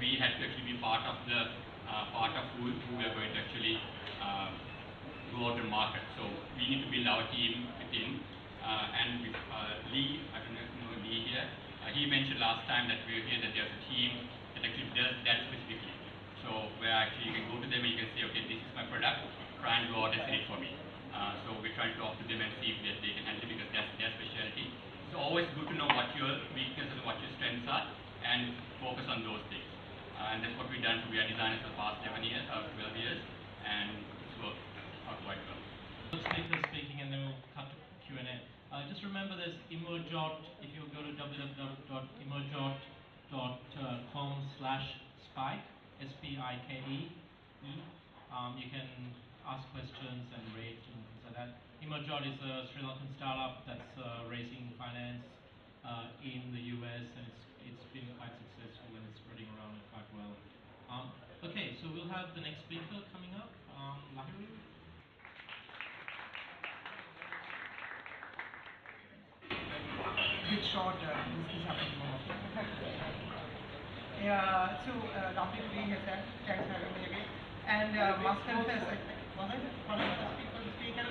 we had to actually be part of who we are going to actually go out and market. So we need to build our team within. And with Lee, I don't know if you know Lee here, he mentioned last time that we were here that there's a team that actually does that specifically. So where actually you can go to them and you can say, okay, this is my product, try and go out and sell it for me. So we're trying to talk to them and see if they can handle it because that's their specialty. So always good to know what your weaknesses and what your strengths are and focus on those things. And that's what we've done. So we are designers for the past 11 years or 12 years and it's worked out quite well. Speakers speaking and then we'll cut to Q&A. Just remember there's Emerjot. If you go to www.emerjot.com/spike, SPIKE, you can ask questions and rate and things like that. Emerjot is a Sri Lankan startup that's raising finance in the US, and it's been quite successful and it's spreading around quite well. Okay, so we'll have the next speaker coming up, Lahiru. Bit short, this is happening more. Yeah, so lovely to be here, sir. Thanks for having me again. And must confess, was I one of the first people to speak at?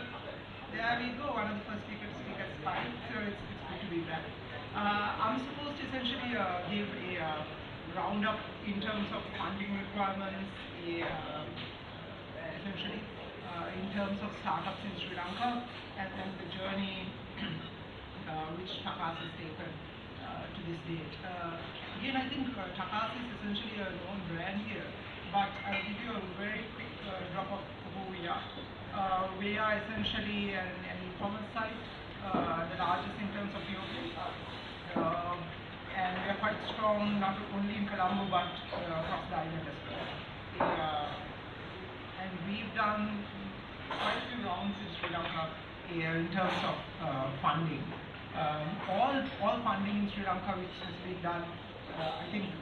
There we go, one of the first people to speak at Spike. So it's good to be back. I'm supposed to essentially give a roundup in terms of funding requirements, essentially in terms of startups in Sri Lanka, and the journey which Takas has taken to this date. Again, I think Takas is essentially a known brand here, but I'll give you a very quick drop of who we are. We are essentially an e-commerce site, the largest in terms of POP, and we are quite strong not only in Colombo but across the island as well. And we've done quite a few rounds in Sri Lanka in terms of funding. All funding in Sri Lanka which has been done, I think,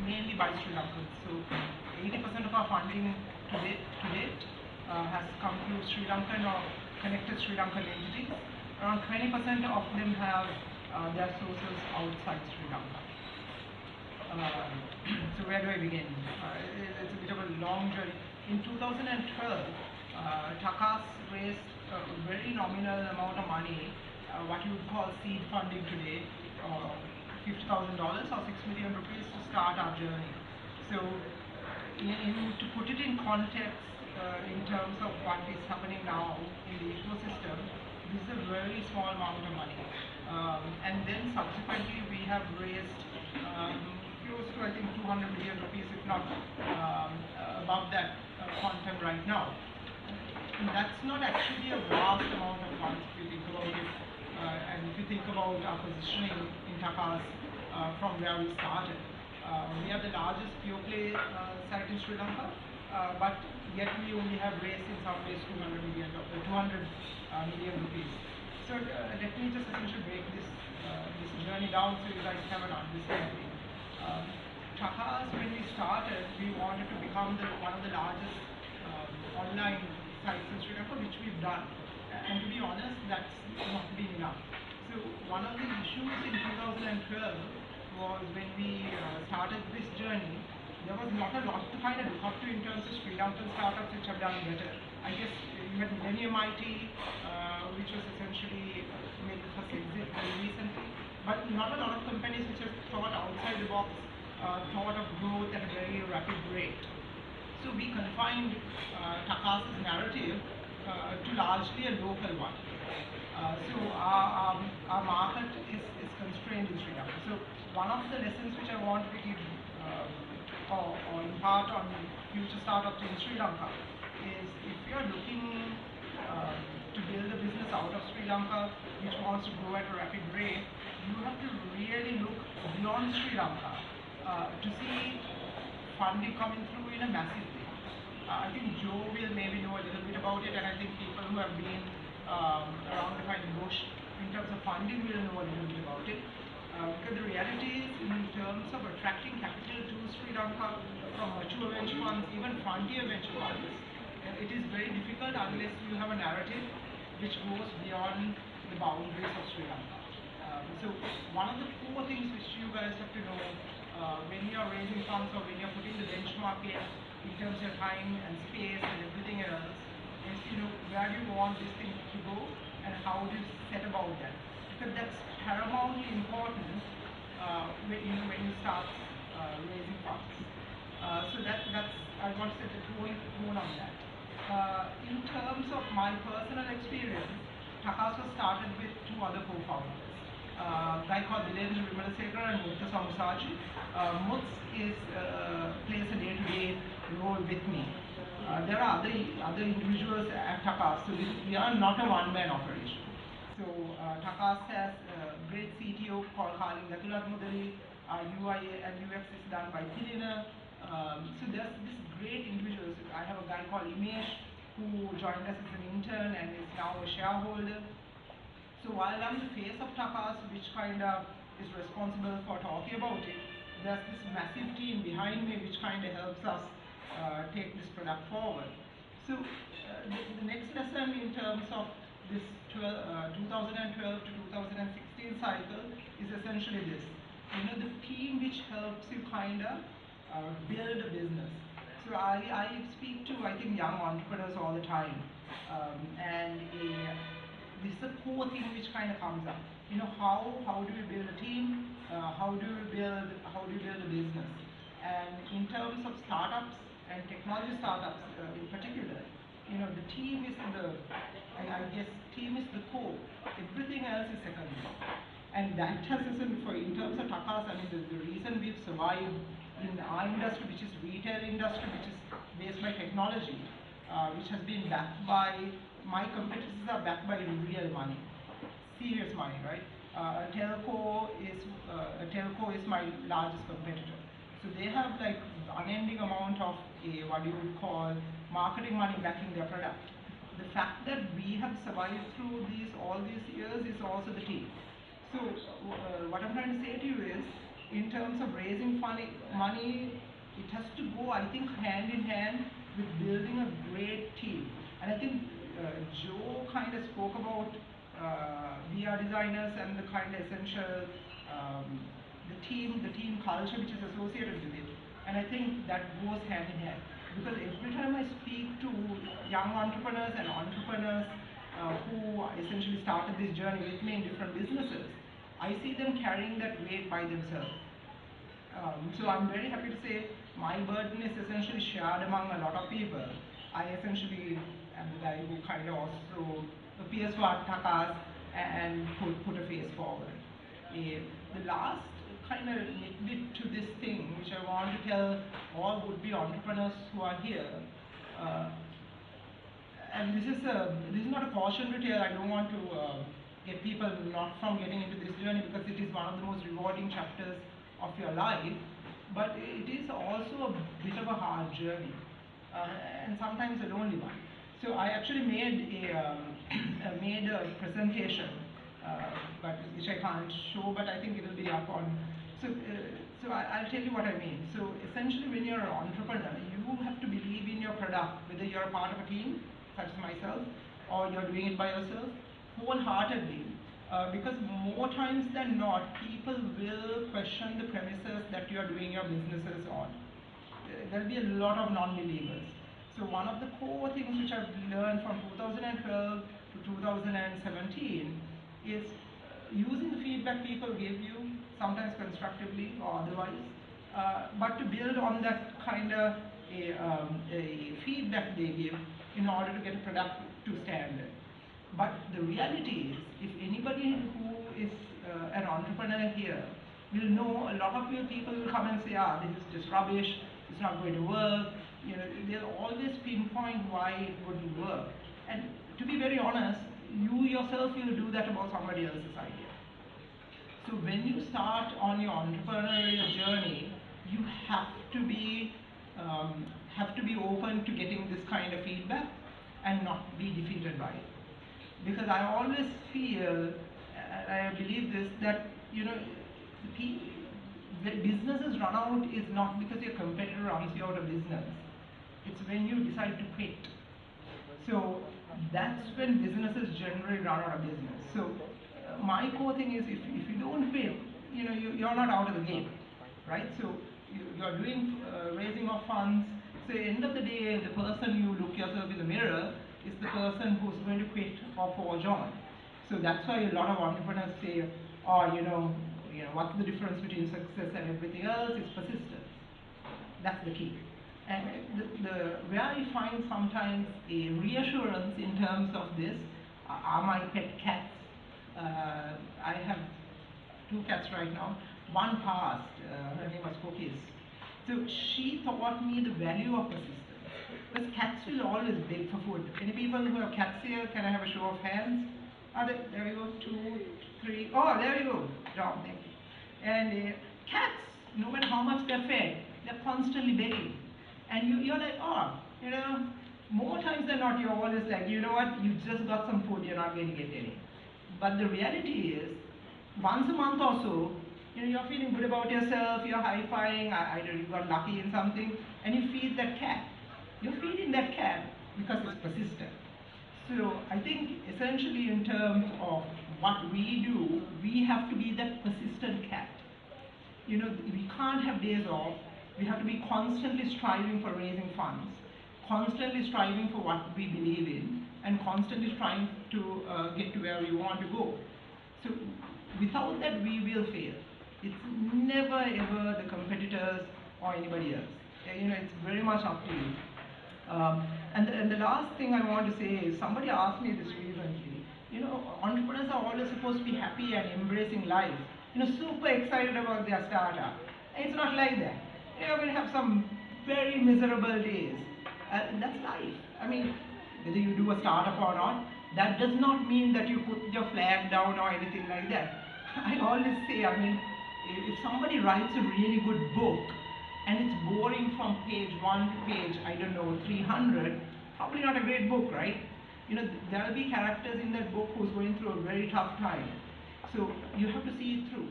mainly by Sri Lankans. So 80% of our funding to date has come through Sri Lankan or connected Sri Lankan entities. Around 20% of them have their sources outside Sri Lanka. So where do I begin? It's a bit of a long journey. In 2012, Takas raised a very nominal amount of money, what you would call seed funding today, $50,000 or 6 million rupees to start our journey. So to put it in context, in terms of what is happening now in the ecosystem, this is a very small amount of money. And then subsequently we have raised close to, I think, 200 million rupees, if not above that quantum right now. And that's not actually a vast amount of funds if you think about it. And if you think about our positioning in Takas from where we started. We are the largest pure play site in Sri Lanka, but yet we only have raised in some ways 200 million rupees. So let me just essentially break this journey down so you guys have an understanding. Takas, when we started, we wanted to become one of the largest online sites in Sri Lanka, which we've done. And to be honest, that's not been enough. So one of the issues in 2012 was when we started this journey, there was not a lot to kind of look up to in terms of Sri Lankan startups which have done better. I guess you had Millennium IT, which was essentially made the first exit very recently, but not a lot of companies which have thought outside the box, thought of growth at a very rapid rate. So we confined Takas' narrative to largely a local one. So our market is constrained in Sri Lanka. So one of the lessons which I want to give or impart on future startups in Sri Lanka is if you are looking to build a business out of Sri Lanka which wants to grow at a rapid rate, you have to really look beyond Sri Lanka to see funding coming through in a massive way. I think Joe will maybe know a little bit about it, and I think people who have been around the kind of bush in terms of funding will know a little bit about it. Because the reality is, in terms of attracting capital to Sri Lanka from mature venture funds, even frontier venture funds, it is very difficult unless you have a narrative which goes beyond the boundaries of Sri Lanka. So one of the core things which you guys have to know when you are raising funds or when market in terms of time and space and everything else is, where do you want this thing to go and how do you set about that? Because that's paramountly important when you start raising funds. So that's I want to set the tone on that. In terms of my personal experience, Takas was started with two other co-founders. A guy called Dilendra Vimalasekar and Muthu Samusaji. Muthu plays a day-to-day role with me. There are other individuals at Takas, so we are not a one-man operation. So Takas has a great CTO called Kali Gatulathmudari. UI and UX is done by Tilina. So there's this great individuals. I have a guy called Imesh who joined us as an intern and is now a shareholder. So while I'm the face of Takas, which kind of is responsible for talking about it, there's this massive team behind me which kind of helps us take this product forward. So the next lesson in terms of this 2012 to 2016 cycle is essentially this. The team which helps you kind of build a business. So I speak to, I think, young entrepreneurs all the time, and this is a core thing which kind of comes up. How do we build a team? How do we build a business? And in terms of startups and technology startups in particular, the team is team is the core. Everything else is secondary. And that has in terms of Takas, the reason we've survived in our industry, which is retail industry, which is based by technology, which has been backed by, my competitors are backed by real money, serious money, right? Telco is my largest competitor. So they have like unending amount of what you would call marketing money backing their product. The fact that we have survived through all these years is also the team. So what I'm trying to say to you is, in terms of raising money, it has to go, I think, hand in hand with building a great team. And I think Joe kind of spoke about VR designers and the kind of essential, the team culture which is associated with it. And I think that goes hand in hand. Because every time I speak to young entrepreneurs and entrepreneurs who essentially started this journey with me in different businesses, I see them carrying that weight by themselves. So I'm very happy to say my burden is essentially shared among a lot of people. I essentially am the guy who kind of also appears for Takas and put a face forward. The last kind of nitbit to this thing, which I want to tell all would-be entrepreneurs who are here, and this is not a cautionary tale. I don't want to get people not from getting into this journey, because it is one of the most rewarding chapters of your life, but it is also a bit of a hard journey, and sometimes a lonely one. So I actually made a presentation, but which I can't show, but I think it will be up on. So I'll tell you what I mean. So essentially, when you're an entrepreneur, you have to believe in your product, whether you're a part of a team, such as myself, or you're doing it by yourself, wholeheartedly. Because more times than not, people will question the premises that you are doing your businesses on. There'll be a lot of non-believers. So one of the core things which I've learned from 2012 to 2017 is using the feedback people give you, sometimes constructively or otherwise, but to build on that kind of a feedback they give in order to get a product to standard. But the reality is, if anybody who is an entrepreneur here will know, a lot of people will come and say, this is just rubbish, it's not going to work. They'll always pinpoint why it wouldn't work. And to be very honest, you yourself will do that about somebody else's idea. So when you start on your entrepreneurial journey, you have to be open to getting this kind of feedback and not be defeated by it. Because I always feel, and I believe this, that the businesses run out is not because your competitor runs you out of business. It's when you decide to quit. So that's when businesses generally run out of business. So my core thing is, if you don't quit, you're not out of the game, right? So you're doing raising of funds. So at the end of the day, the person you look yourself in the mirror is the person who's going to quit or forge on. So that's why a lot of entrepreneurs say, oh, what's the difference between success and everything else? It's persistence. That's the key. And where I find sometimes a reassurance in terms of this are my pet cats. I have 2 cats right now. One passed, her name was Cookies. So she taught me the value of persistence. Because cats will always beg for food. Any people who have cats here, can I have a show of hands? There we go, 2, 3, oh, there we go, John, thank you. And cats, no matter how much they're fed, they're constantly begging. And you're like, oh, more times than not, you're always like, you know what, you just got some food, you're not going to get any. But the reality is, once a month or so, you're feeling good about yourself, you're high-fiving, either you got lucky in something, and you feed that cat. You're feeding that cat because it's persistent. So I think essentially in terms of what we do, we have to be that persistent cat. We can't have days off. We have to be constantly striving for raising funds, constantly striving for what we believe in, and constantly trying to get to where we want to go. So without that, we will fail. It's never ever the competitors or anybody else. It's very much up to you. And the last thing I want to say is, somebody asked me this recently, entrepreneurs are always supposed to be happy and embracing life, super excited about their startup. And it's not like that. You're going to have some very miserable days. That's life. I mean, whether you do a startup or not, that does not mean that you put your flag down or anything like that. I always say, if somebody writes a really good book, and it's boring from page 1 to page, 300, probably not a great book, right? There will be characters in that book who's going through a very tough time. So you have to see it through.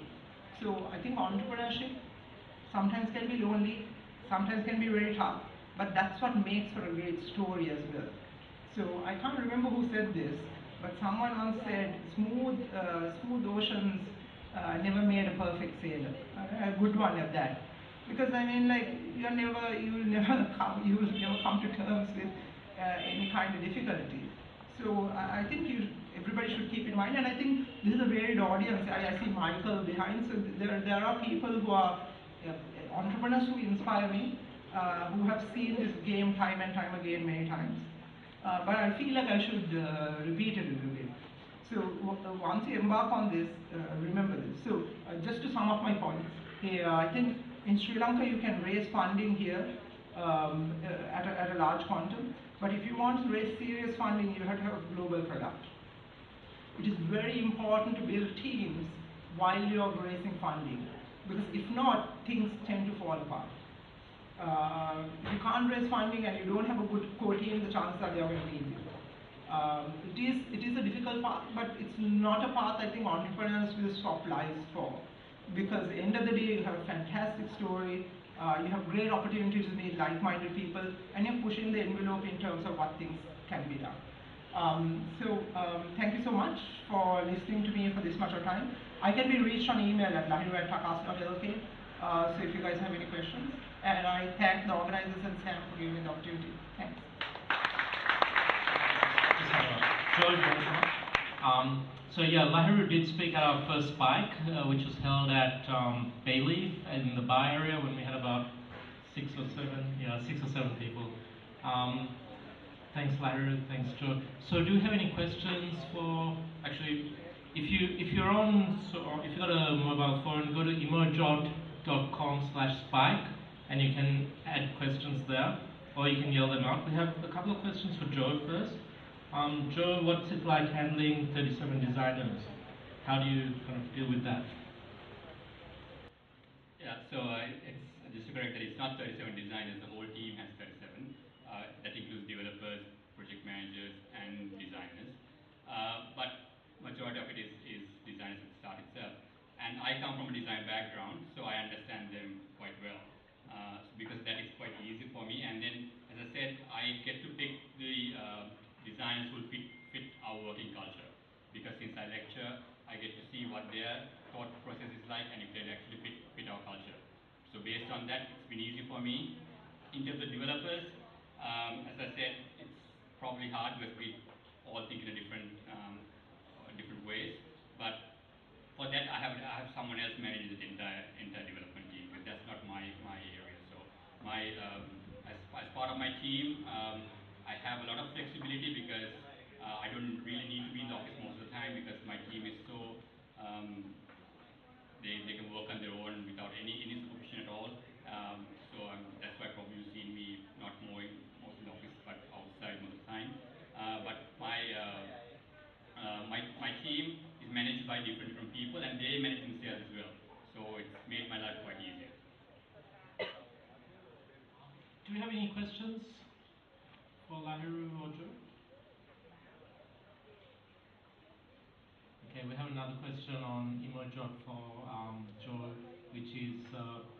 So I think entrepreneurship sometimes can be lonely, sometimes can be very tough, but that's what makes for a great story as well. So I can't remember who said this, but someone once said, smooth oceans never made a perfect sailor. A good one at that. Because you will never come to terms with any kind of difficulty. So I think everybody should keep in mind, and I think this is a varied audience. I see Michael behind, so there are people who are entrepreneurs who inspire me, who have seen this game time and time again many times. But I feel like I should repeat it a little bit. So once you embark on this, remember this. So just to sum up my points, I think in Sri Lanka you can raise funding here at a large quantum, but if you want to raise serious funding, you have to have a global product. It is very important to build teams while you are raising funding, because if not, things tend to fall apart. If you can't raise funding and you don't have a good core team, the chances are they are going to leave you. It is a difficult path, but it's not a path I think entrepreneurs will swap lives for. Because at the end of the day, you have a fantastic story, you have great opportunities to meet like-minded people, and you're pushing the envelope in terms of what things can be done. Thank you so much for listening to me for this much of time. I can be reached on email at Lahiru@takas.lk, so if you guys have any questions. And I thank the organizers and Sam for giving me the opportunity. Thanks. So yeah, Lahiru did speak at our first spike, which was held at Bayleaf in the Bar area when we had about 6 or 7 people. Thanks Lahiru, thanks Joe. So do you have any questions for, actually, if you're on, or if you've got a mobile phone, go to emerjot.com/spike and you can add questions there, or you can yell them out. We have a couple of questions for Joe first. Joe, what's it like handling 37 designers? How do you kind of deal with that? Yeah, so it's just to correct that it's not 37 designers, the whole team has 37. That includes developers, project managers, and designers. But majority of it is designers at the start itself. And I come from a design background, so I understand them quite well. Because that is quite easy for me. And then, as I said, I get to pick the designers who fit our working culture. Because since I lecture, I get to see what their thought process is like and if they actually fit our culture. So based on that, for me. In terms of developers, as I said, it's probably hard because we all think in a different ways. But for that, I have someone else manage the entire development team, because that's not my area. So as part of my team, I have a lot of flexibility, because I don't really need to be in the office most of the time, because my team is so they can work on their own without any supervision at all. That's why probably you see me not most in the office, but outside most of the time. But my team is managed by different people, and they manage themselves as well. So it's made my life quite easier. Do we have any questions for Lahiru or Joe? Okay, we have another question on Imojot for Joe, which is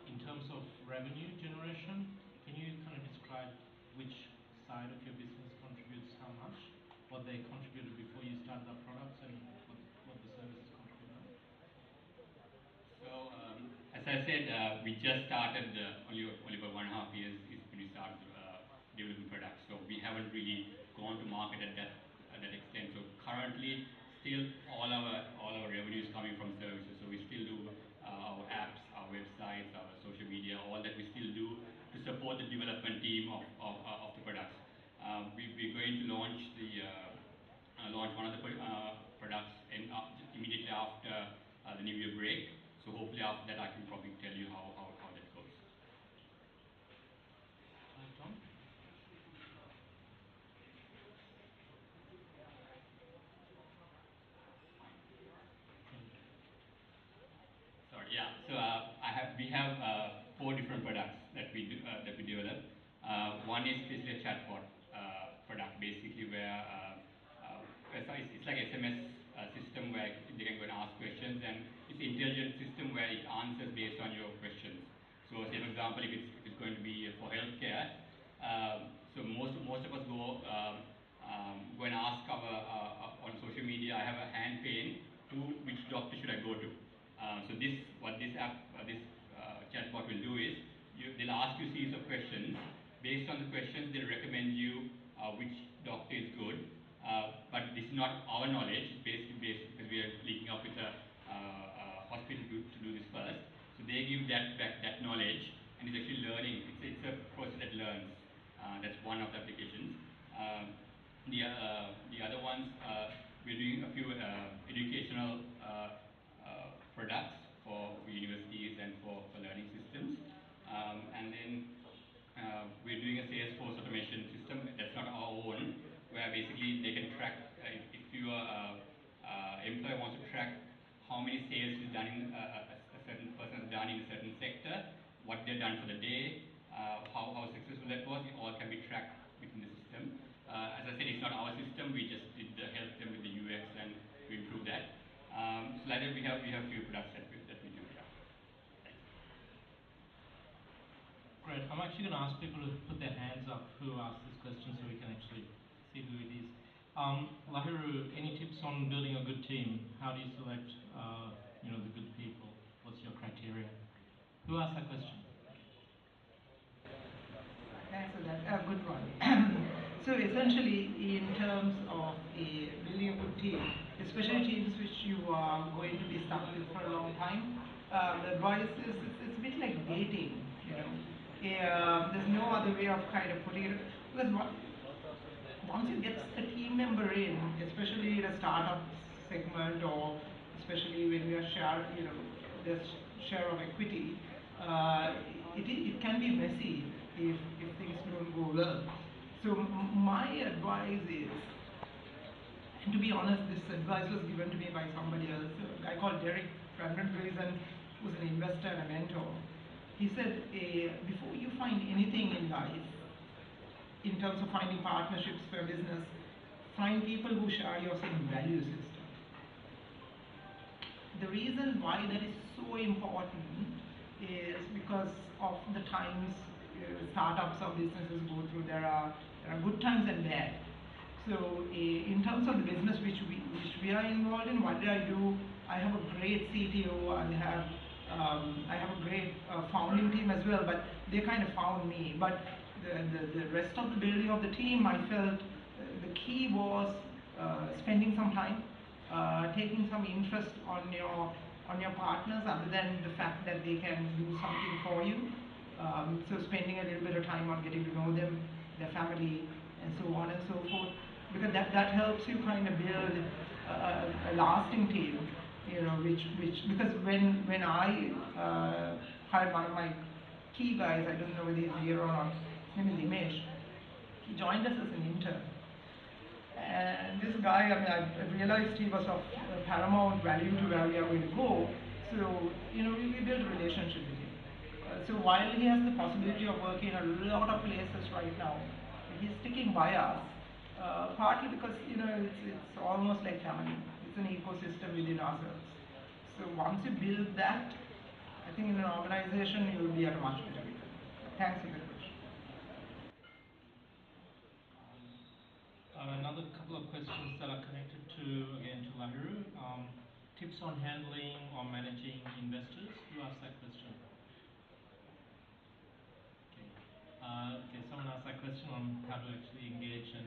in terms of revenue generation, can you kind of describe which side of your business contributes how much, what they contributed before you started the products, and what the services contribute now? So, as I said, we just started only about 1.5 years is when we started developing products. So we haven't really gone to market at that extent. So currently, still all our revenue is coming from services. So we still do our apps, our websites, our social media, all that we still do to support the development team of the products. We're going to launch one of the products immediately after the New Year break. So hopefully after that I can probably tell you how that goes. Tom? Sorry, yeah. So we have 4 different products that we develop. One is basically a chatbot product, basically where it's like SMS system where they can go and ask questions, and it's an intelligent system where it answers based on your questions. So, say for example, if it's going to be for healthcare, so most of us go and ask on social media, I have a hand pain, which doctor should I go to? So what this chatbot will do is, they'll ask you a series of questions. Based on the questions, they'll recommend you which doctor is good. But this is not our knowledge. It's basically based because we are linking up with a hospital to do this first. So they give that knowledge, and it's actually learning. It's a process that learns. That's one of the applications. The other ones, we're doing a few educational products for universities and for learning systems. And then we're doing a Salesforce automation system that's not our own, where basically they can track, if your employer wants to track how many sales is done in a certain person has done in a certain sector, what they've done for the day, how successful that was, it all can be tracked within the system. As I said, it's not our system. We just did help them with the UX and to improve that. So like that, we have a few products that we do. Yeah. Great. I'm actually going to ask people to put their hands up who asked this question, so we can actually see who it is. Lahiru, any tips on building a good team? How do you select, the good people? What's your criteria? Who asked that question? Thanks for that. Good one. So essentially, in terms of building a good team, especially teams which you are going to be stuck with for a long time, the advice is it's a bit like dating. There's no other way of kind of putting it, because once you get the team member in, especially in a startup segment, or especially when you are there's share of equity, it can be messy if things don't go well. So my advice is, and to be honest, this advice was given to me by somebody else, a guy called Derek Brandenreisen, who's an investor and a mentor. He said, before you find anything in life, in terms of finding partnerships for business, find people who share your same value system. The reason why that is so important is because of the times startups or businesses go through. There are good times and bad. So in terms of the business which we are involved in, what did I do? I have a great CTO. I have I have a great founding team as well, but they kind of found me. But the rest of the building of the team, I felt the key was spending some time, taking some interest on your partners, other than the fact that they can do something for you. So spending a little bit of time on getting to know them, their family, and so on and so forth, because that helps you kind of build a lasting team. Which because when I hired one of my key guys, I don't know whether he's here or not, his name is Imesh. He joined us as an intern. And this guy, I realized he was of paramount value to where we are going to go. So, we built a relationship with him. So while he has the possibility of working in a lot of places right now, he's sticking by us, partly because, it's almost like family. It's an ecosystem within ourselves. So once you build that, I think in an organization, you will be at a much better level. Thanks for the question. Another couple of questions that are connected to Lahiru. Tips on handling or managing investors. Who asked that question? Okay, someone asked that question on how to actually engage and,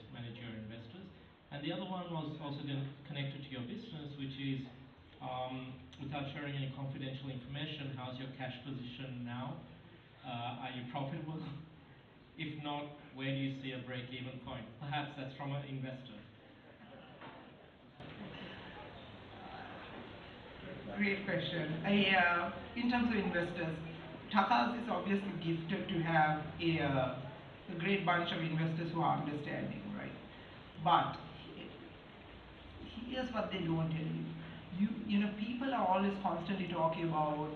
manage your investors. And the other one was also connected to your business, which is, without sharing any confidential information, how's your cash position now? Are you profitable? If not, where do you see a break-even point? Perhaps that's from an investor. Great question. In terms of investors, Takas is obviously gifted to have a great bunch of investors who are understanding, right? But here's what they don't tell you. People are always constantly talking about,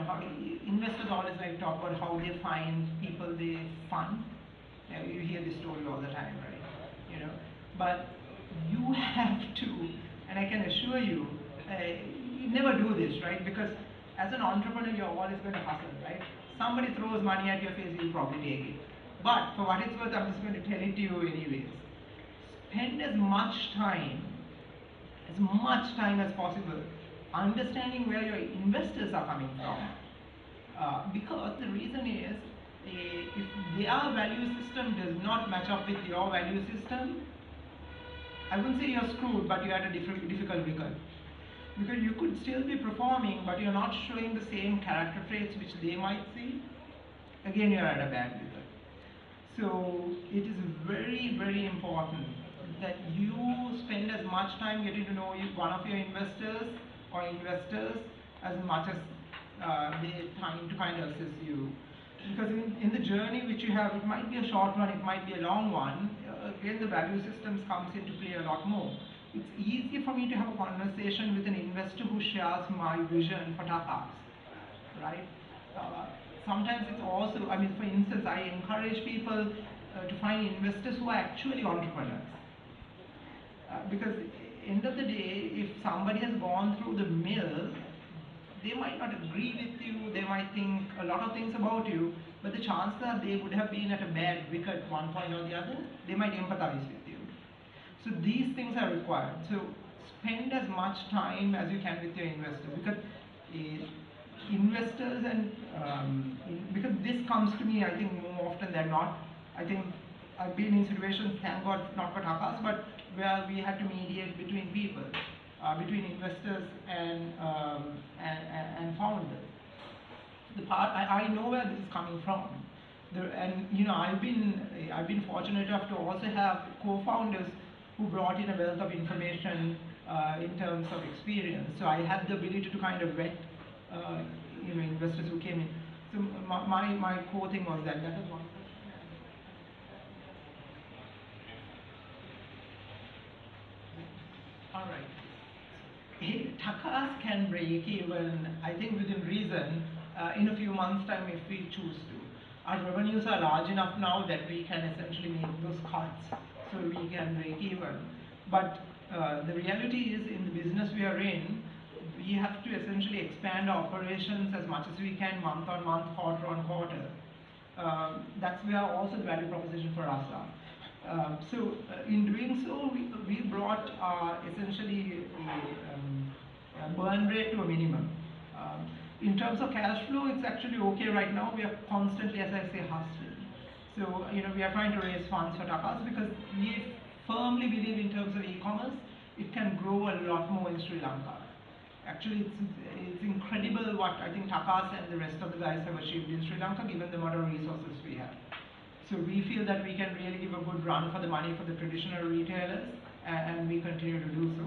how investors always like to talk about how they find people they fund. You hear this story all the time, right? But you have to, and I can assure you, you never do this, right? Because as an entrepreneur, you're always going to hustle, right? Somebody throws money at your face, you'll probably take it. But for what it's worth, I'm just going to tell it to you anyways. Spend as much time as possible understanding where your investors are coming from. Because the reason is, if their value system does not match up with your value system, I wouldn't say you're screwed, but you're at a difficult wicket. Because you could still be performing, but you're not showing the same character traits which they might see. Again, you're at a bad wicket. So it is very, very important that you spend as much time getting to know one of your investors or investors as much as they time to kind of assist you. Because in the journey which you have, it might be a short one, it might be a long one, again the value systems comes into play a lot more. It's easy for me to have a conversation with an investor who shares my vision for Takas, right? Sometimes it's also, for instance, I encourage people to find investors who are actually entrepreneurs. Because end of the day, if somebody has gone through the mill, they might not agree with you, they might think a lot of things about you, but the chances are they would have been at a bad wicket one point or the other, they might empathize with you. So these things are required. So spend as much time as you can with your investors, because investors and because this comes to me, I think more often than not. I think I've been in situations, thank God, not for Takas, but where we had to mediate between people, between investors and founders. The part I know where this is coming from. I've been fortunate enough to also have co-founders who brought in a wealth of information in terms of experience. So I had the ability to kind of vet investors who came in. So my core thing was that. That was one question. All right. Takas can break even, I think, within reason in a few months' time if we choose to. Our revenues are large enough now that we can essentially make those cuts so we can break even. But the reality is, in the business we are in, we have to essentially expand our operations as much as we can, month on month, quarter on quarter. That's where also the value proposition for us are. So in doing so, we brought essentially burn rate to a minimum. In terms of cash flow, it's actually okay right now. We are constantly, as I say, hustling. So, we are trying to raise funds for Takas because we firmly believe in terms of e-commerce, it can grow a lot more in Sri Lanka. Actually, it's incredible what I think Takas and the rest of the guys have achieved in Sri Lanka, given the amount of resources we have. So we feel that we can really give a good run for the money for the traditional retailers, and we continue to do so.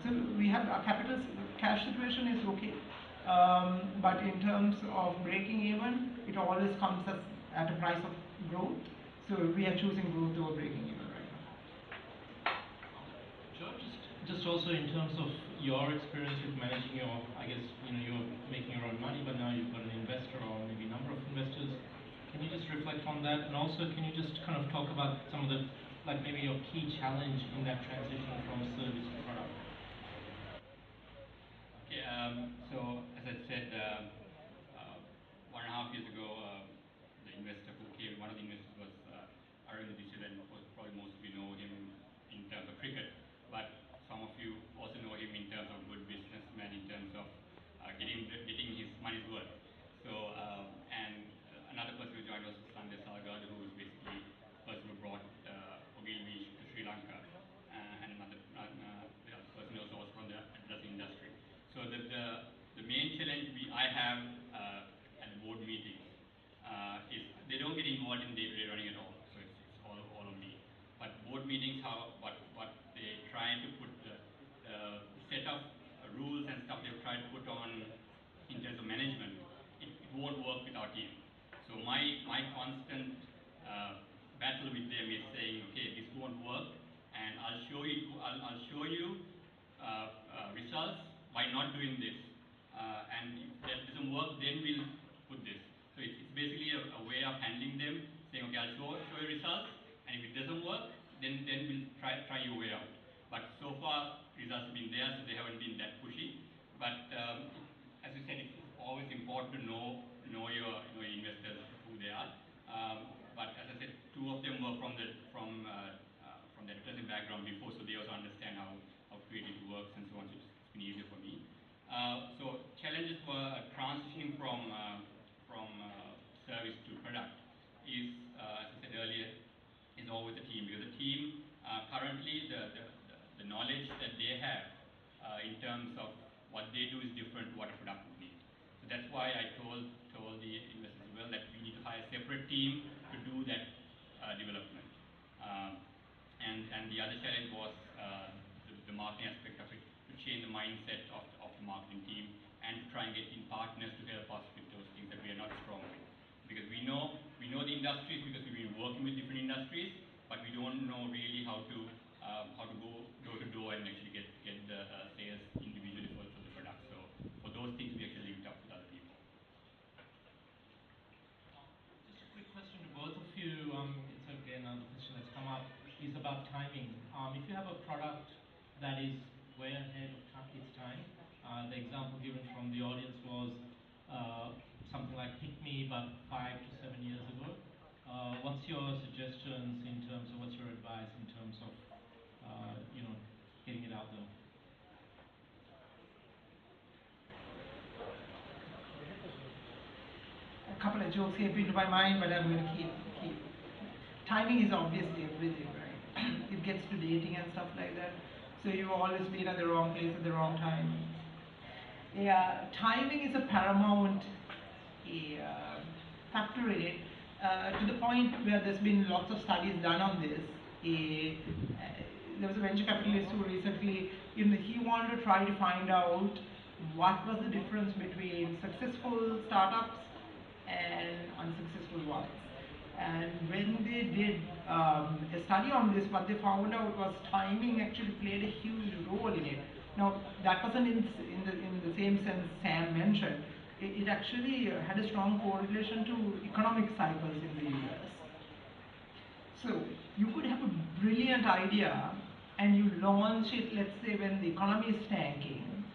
So we have our cash situation is okay, but in terms of breaking even, it always comes at a price of growth. So we are choosing growth over breaking even right now. Joe, just also in terms of your experience with managing your, I guess, you're making your own money, but now you've got an investor or maybe a number of investors. Can you just reflect on that? And also, can you just kind of talk about some of the, like maybe your key challenge in that transition from service to product? Okay, so as I said, 1.5 years ago, the investor who came, one of the investors was Arun Dishil, and probably most of you know him in terms of cricket. But some of you also know him in terms of good businessman, in terms of getting his money's worth. So, another person who joined was Sanjay Salgad, who is basically the person who brought Ogilvy to Sri Lanka, and another person also was from the advertising industry. So the main challenge I have at the board meetings is they don't get involved in day-to-day running at all. So it's all on me. But board meetings, what they try to put the set of rules and stuff they've tried to put on in terms of management, it won't work with our team. So my constant battle with them is saying, okay, this won't work, and I'll show you results by not doing this, and if that doesn't work, then we'll put this. So it's basically a way of handling them, saying, okay, I'll show you results, and if it doesn't work, then we'll try your way out. But so far, results have been there, so they haven't been that pushy. But as you said, it's always important to know your investors, who they are. But as I said, two of them were from the advertising background before, so they also understand how creative works and so on. So it's been easier for me. So challenges were transitioning from service to product is, as I said earlier, is always the team, because the team currently the knowledge that they have in terms of what they do is different to what a product would need. So that's why I told the investors as well that we need to hire a separate team to do that development. And the other challenge was the marketing aspect of it, to change the mindset of the marketing team and to try and get in partners to help us with those things that we are not strong with. Because we know the industries because we've been working with different industries, but we don't know really how to go door to door and actually get the sales individually for the product. So for those things, we actually linked up with other people. Just a quick question to both of you. It's again another question that's come up is about timing. If you have a product that is way ahead of its time, the example given from the audience was something like Pick Me, but 5 to 7 years ago. What's your suggestions in terms of, what's your advice in terms of, getting it out there? A couple of jokes came into my mind, but I'm going to keep. Timing is obviously everything, right? It gets to dating and stuff like that. So you've always been at the wrong place at the wrong time. Yeah, timing is a paramount factor in it, to the point where there's been lots of studies done on this. There was a venture capitalist who recently, he wanted to try to find out what was the difference between successful startups and unsuccessful ones. And when they did a study on this, what they found out was timing actually played a huge role in it. Now, that wasn't in the same sense Sam mentioned. It actually had a strong correlation to economic cycles in the US. So, you could have a brilliant idea and you launch it, let's say, when the economy is tanking.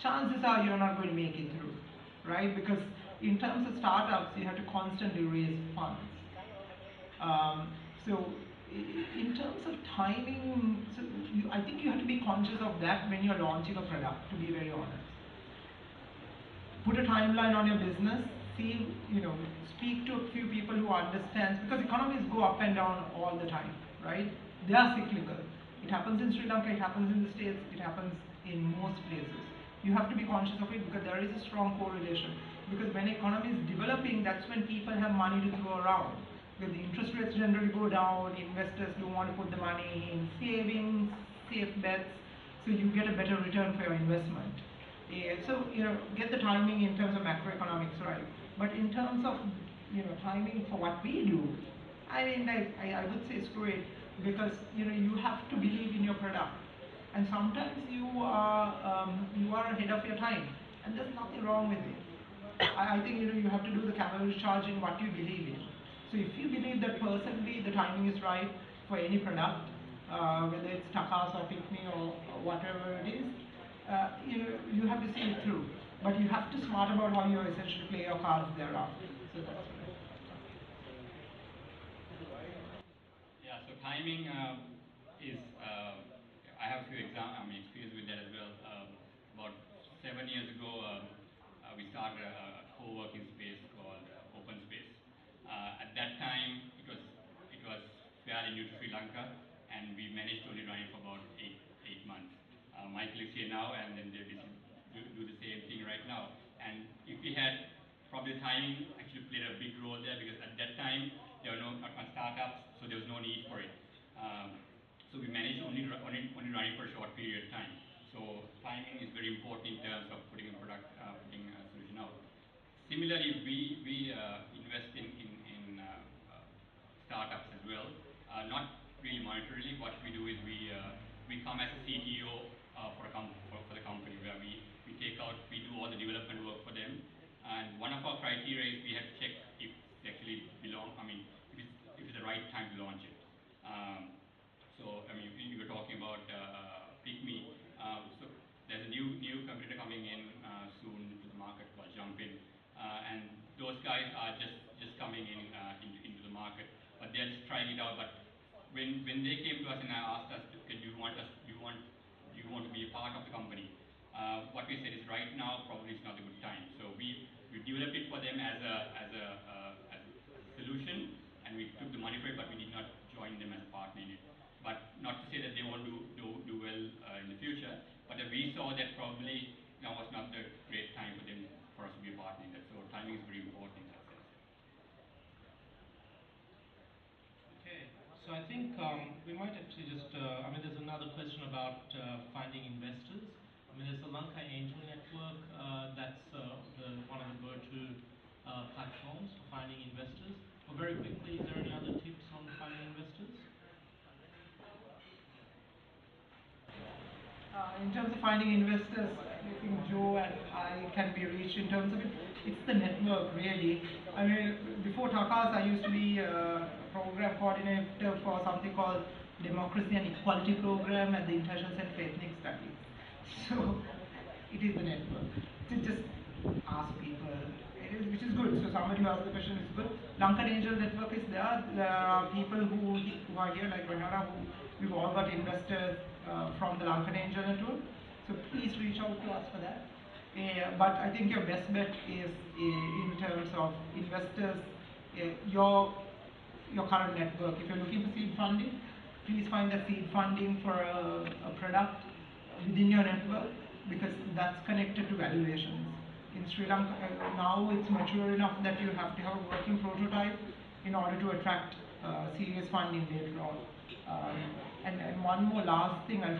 Chances are you're not going to make it through, right? Because in terms of startups, you have to constantly raise funds. So in terms of timing, I think you have to be conscious of that when you're launching a product, to be very honest. put a timeline on your business, see, speak to a few people who understand, because economies go up and down all the time, right? They are cyclical. It happens in Sri Lanka, it happens in the States, it happens in most places. You have to be conscious of it because there is a strong correlation. Because when economy is developing, that's when people have money to throw around. When the interest rates generally go down, investors don't want to put the money in savings, safe bets, so you get a better return for your investment. So get the timing in terms of macroeconomics right. But in terms of timing for what we do, I mean, I would say screw it, because you have to believe in your product, and sometimes you are ahead of your time, and there's nothing wrong with it. I think you have to do the cavalry charge in what you believe in. So if you believe that personally the timing is right for any product, whether it's Takas or Pick Me or whatever it is, you have to see it through. But you have to smart about how you essentially play your cards thereafter. So that's what Yeah, so timing is, I have a few experience with that as well. About 7 years ago, we started a co-working space called Open Space. At that time, it was fairly new to Sri Lanka, and we managed to only run it for about eight months. Michael is here now, and then they do the same thing right now. And if we had, probably timing actually played a big role there, because at that time there were not much startups, so there was no need for it. So we managed to only run it for a short period of time. So timing is very important in terms of putting a product, putting a solution out. Similarly, we invest in startups as well. Not really monetarily. What we do is we come as a CTO for the company, where we do all the development work for them. And one of our criteria is we have to check if it actually if it's the right time to launch it. So you were talking about Pick Me. So there's a new competitor coming in soon to the market called Jump In, and those guys are just coming in into the market, but they're just trying it out. But when they came to us and asked us, do you want to be a part of the company? What we said is, right now probably is not a good time. So we developed it for them as a solution, and we took the money for it, but we did not join them as a partner in it. But not to say that they won't do well in the future, but we saw that probably now was not the great time for us to be a partner in that. So timing is very important in that sense. Okay, so I think we might actually just, there's another question about finding investors. There's the Lanka Angel Network, that's one of the go-to platforms for finding investors. But very quickly, is there any other tips on finding investors? In terms of finding investors, I think Joe and I can be reached in terms of it. It's the network, really. Before Takas, I used to be a program coordinator for something called Democracy and Equality Program at the International Center for Ethnic Studies. So it is the network. To just ask people, which is good. So somebody who asked the question is good. Lankan Angel Network is there. There are people who are here, like Rahara, who we've all got investors from the Lankan Angel Network. So please reach out to us for that. But I think your best bet is in terms of investors, your current network. If you're looking for seed funding, please find the seed funding for a product within your network, because that's connected to valuations. In Sri Lanka, now it's mature enough that you have to have a working prototype in order to attract serious funding later on. And one more last thing I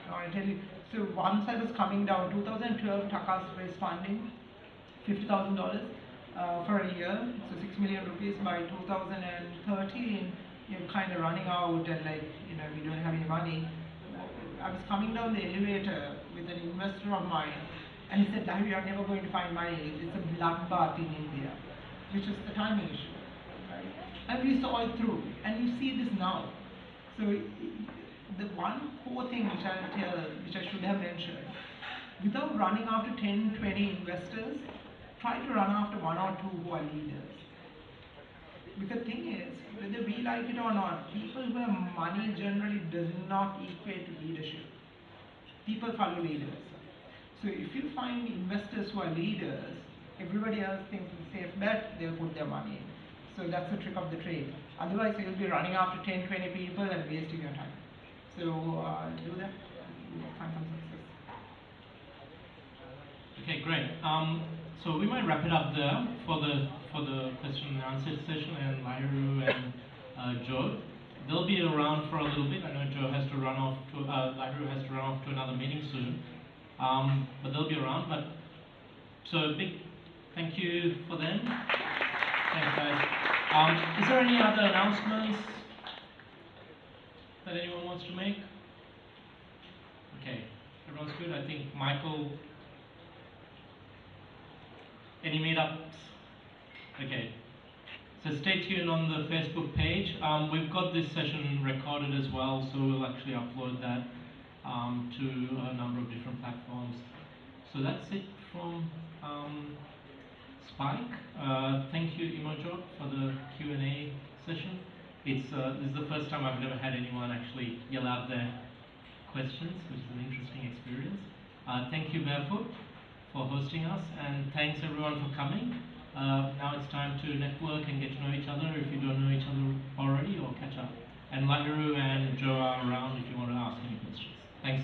want to tell you. So once I was coming down, 2012, Takas raised funding, $50,000 for a year, so 6 million rupees. By 2013, you're kind of running out and we don't have any money. I was coming down the elevator with an investor of mine, and he said, "Lahiru, you're never going to find money. It's a bloodbath in India," which is the timing issue, right? And we saw it through, and you see this now. So the one core thing which I'll tell, which I should have mentioned, without running after 10, 20 investors, try to run after one or two who are leaders. Because the thing is, whether we like it or not, people who have money generally does not equate to leadership. People follow leaders. So if you find investors who are leaders, everybody else thinks it's a safe bet, they'll put their money in. So that's the trick of the trade. Otherwise, you'll be running after 10, 20 people and wasting your time. So do that, and you'll find some success. Okay, great. So we might wrap it up there for the question and answer session, and Lahiru and Joe. They'll be around for a little bit. I know Joe has to run off to Lahiru has to run off to another meeting soon, but they'll be around. But so a big thank you for them. Thanks, guys. Is there any other announcements that anyone wants to make? Okay, everyone's good. I think Michael. Any meetups? Okay. So stay tuned on the Facebook page. We've got this session recorded as well, so we'll actually upload that to a number of different platforms. So that's it from Spike. Thank you, Imojot, for the Q&A session. This is the first time I've never had anyone actually yell out their questions, which is an interesting experience. Thank you, Barefoot, for hosting us, and thanks everyone for coming. Now it's time to network and get to know each other if you don't know each other already, or catch up. And Lahiru and Joe are around if you want to ask any questions. Thanks.